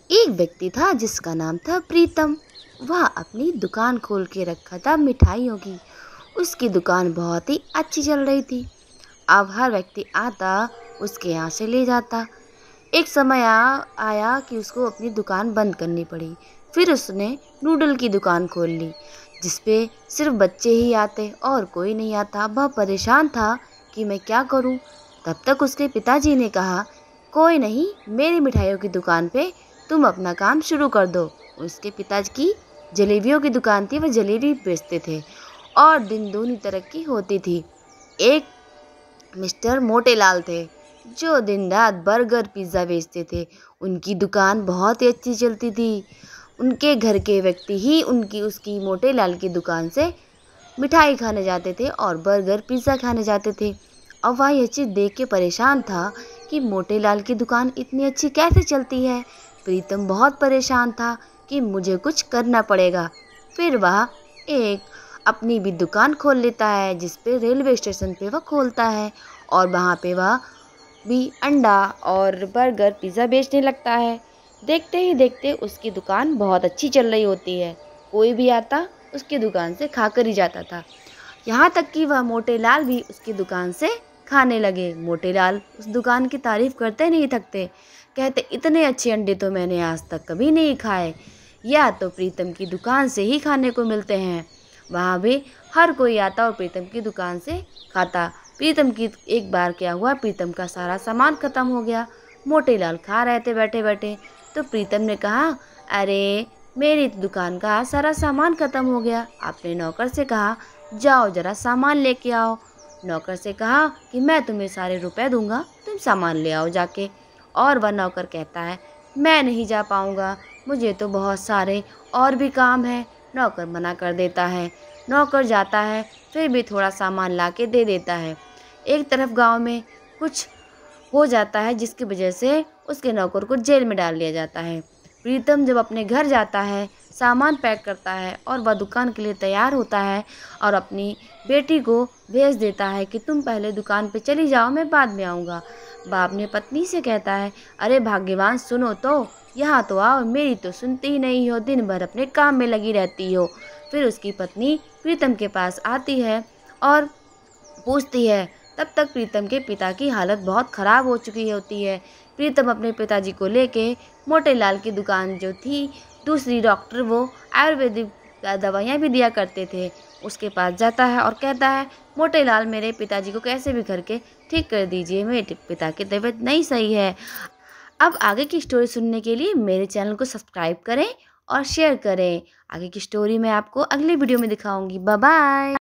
एक व्यक्ति था जिसका नाम था प्रीतम। वह अपनी दुकान खोल के रखा था मिठाइयों की। उसकी दुकान बहुत ही अच्छी चल रही थी। अब हर व्यक्ति आता उसके यहाँ से ले जाता। एक समय आया कि उसको अपनी दुकान बंद करनी पड़ी। फिर उसने नूडल की दुकान खोल ली, जिसपे सिर्फ बच्चे ही आते और कोई नहीं आता। वह परेशान था कि मैं क्या करूं। तब तक उसके पिताजी ने कहा, कोई नहीं, मेरी मिठाइयों की दुकान पे तुम अपना काम शुरू कर दो। उसके पिताजी की जलेबियों की दुकान थी, वह जलेबी बेचते थे और दिन दूनी तरक्की होती थी। एक मिस्टर मोटेलाल थे जो दिन रात बर्गर पिज़्ज़ा बेचते थे। उनकी दुकान बहुत ही अच्छी चलती थी। उनके घर के व्यक्ति ही उसकी मोटेलाल की दुकान से मिठाई खाने जाते थे और बर्गर पिज़्ज़ा खाने जाते थे। अब वह यह चीज़ देख के परेशान था कि मोटेलाल की दुकान इतनी अच्छी कैसे चलती है। प्रीतम बहुत परेशान था कि मुझे कुछ करना पड़ेगा। फिर वह एक अपनी भी दुकान खोल लेता है, जिस पे रेलवे स्टेशन पे वह खोलता है और वहाँ पे वह भी अंडा और बर्गर पिज़्ज़ा बेचने लगता है। देखते ही देखते उसकी दुकान बहुत अच्छी चल रही होती है। कोई भी आता उसकी दुकान से खाकर ही जाता था। यहाँ तक कि वह मोटेलाल भी उसकी दुकान से खाने लगे। मोटेलाल उस दुकान की तारीफ करते नहीं थकते। कहते, इतने अच्छे अंडे तो मैंने आज तक कभी नहीं खाए। या तो प्रीतम की दुकान से ही खाने को मिलते हैं। वहाँ भी हर कोई आता और प्रीतम की दुकान से खाता। प्रीतम की एक बार क्या हुआ, प्रीतम का सारा सामान ख़त्म हो गया। मोटेलाल खा रहे थे बैठे बैठे, तो प्रीतम ने कहा, अरे मेरी दुकान का सारा सामान ख़त्म हो गया। आपने नौकर से कहा, जाओ ज़रा सामान लेके आओ। नौकर से कहा कि मैं तुम्हें सारे रुपए दूंगा, तुम सामान ले आओ जाके। और वह नौकर कहता है, मैं नहीं जा पाऊंगा, मुझे तो बहुत सारे और भी काम है। नौकर मना कर देता है। नौकर जाता है, फिर भी थोड़ा सामान ला के दे देता है। एक तरफ गांव में कुछ हो जाता है, जिसकी वजह से उसके नौकर को जेल में डाल दिया जाता है। प्रीतम जब अपने घर जाता है, सामान पैक करता है और वह दुकान के लिए तैयार होता है और अपनी बेटी को भेज देता है कि तुम पहले दुकान पे चली जाओ, मैं बाद में आऊँगा। बाप ने पत्नी से कहता है, अरे भाग्यवान, सुनो तो, यहाँ तो आओ, मेरी तो सुनती ही नहीं हो, दिन भर अपने काम में लगी रहती हो। फिर उसकी पत्नी प्रीतम के पास आती है और पूछती है। तब तक प्रीतम के पिता की हालत बहुत ख़राब हो चुकी होती है। प्रीतम अपने पिताजी को लेके मोटेलाल की दुकान जो थी, दूसरी डॉक्टर, वो आयुर्वेदिक दवाइयाँ भी दिया करते थे, उसके पास जाता है और कहता है, मोटेलाल, मेरे पिताजी को कैसे भी करके ठीक कर दीजिए, मेरे पिता की तबीयत नहीं सही है। अब आगे की स्टोरी सुनने के लिए मेरे चैनल को सब्सक्राइब करें और शेयर करें। आगे की स्टोरी मैं आपको अगली वीडियो में दिखाऊंगी। Bye bye.